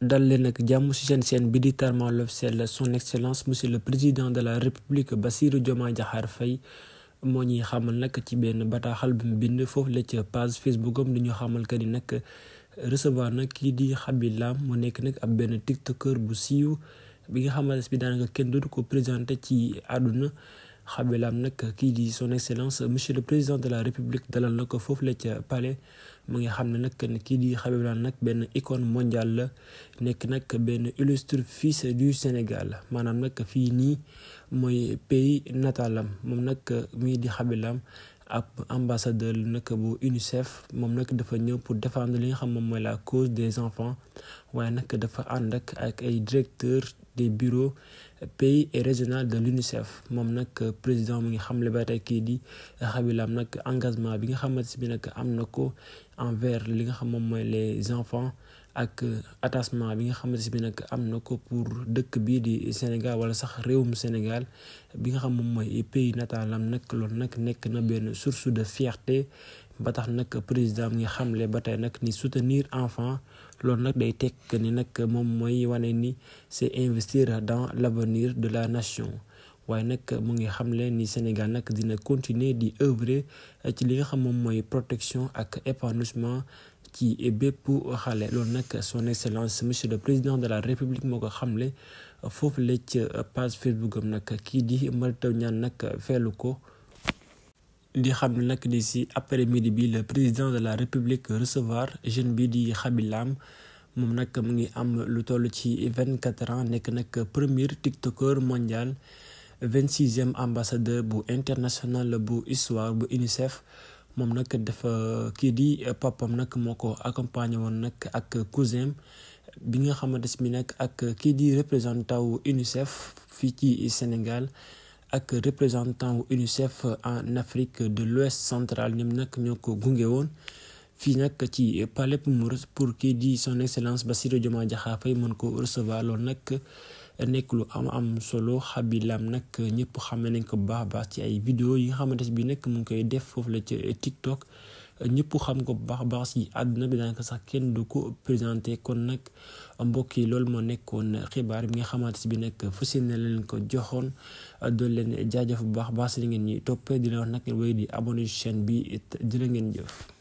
dal leen ak jàmm ci seen chaîne bi di Tellement l'officiel. Son excellence monsieur le président de la république Bassirou Diomaye Diakhar Faye moo ñuy xamal nag ci benn bataaxal bi mu bind foofu la ca page Facebook am di ñu xamal que ni nag recevoir nag kii di Khaby Lame mu nekk nag ab benn tiktoker bu siiw bi nga xamante bi daanaka kenn dootu ko présenté ci àdduna. Khaby Lame nag kii di son excellence monsieur le président de la république dalal na ko foofu la ca palais. mu ngi xam ne nag kii di Khaby Lame nag benn icône mondiale la nekk nag benn illustre fils du Sénégal maanaam nag fii nii mooy pays natalam moom nag mii di Khaby Lame ab ambassadeur nag bu UNICEF moom nag dafa ñëw pour défendre li nga xam moom mooy la cause des enfants waaye nag dafa ànd ak ay directeurs des bureaux pays et régional de l'UNICEF moom nag président mu ngi xamle ba tey kii di Khaby Lame nag engagement bi nga xamante bi nag am na ko envers li nga xam moom mooy les enfants ak attachement bi nga xamante bi nag am na ko pour dëkk bii di Sénégal wala sax réewum Sénégal bi nga xam moom mooy pays natalam nag loolu nag nekk na benn source de fierté ba tax nag président mi nga xamle ba tey nag ni soutenir enfant loolu nag day tekk ni nag moom mooy wane ni c'est investir dans l'avenir de la nation waaye nag mu ngi xamle ni Sénégal nag dina continuer di œuvrer ci li nga xam moom mooy protection ak épanouissement ci bépp xale loolu nag son excellence monsieur le président de la république moo ko xamle foofu la ca page Facebook am nag kii di Mary Teuw Niane nag feelu ko di xam ne nag di si après midi bi le président de la république recevoir jeune bi di Khaby Lame moom nag mu ngi am lu toll ci 24 ans nekk nag premier tiktoker mondial 26e ambassadeur bu international bu histoire bu UNICEF moom nag dafa kii di papam nag moo ko accompagné woon nag ak cousin bi nga xamante bi nag ak kii di représentant wu UNICEF fii ci Sénégal ak représentant wu UNICEF en Afrique de l'Ouest central ñoom nag ñoo ko gunge woon fii nag ci palais pour kii di son excellence Bassirou Diomaye Diakhar Faye mën ko recevoir loolu nag nekk lu am solo. Khaby Lame nag ñëpp xam nañ ko bu baax a baax ci ay vidéo yi nga xamante bi nag mu ngi koy def foofu la ci TikTok ñëpp xam ko bu baax a baax ci àdduna bi daanaka sax kenn du ko présenté kon nag mbokk yi loolu moo nekkoon xibaar bi nga xamante bi nag fas yéene leen ko joxoon doon leen jaajëf bu baax a baax si li ngeen ñi toppee di leen wax nag wéy di abonné chaîne bi jërë ngeen jëf.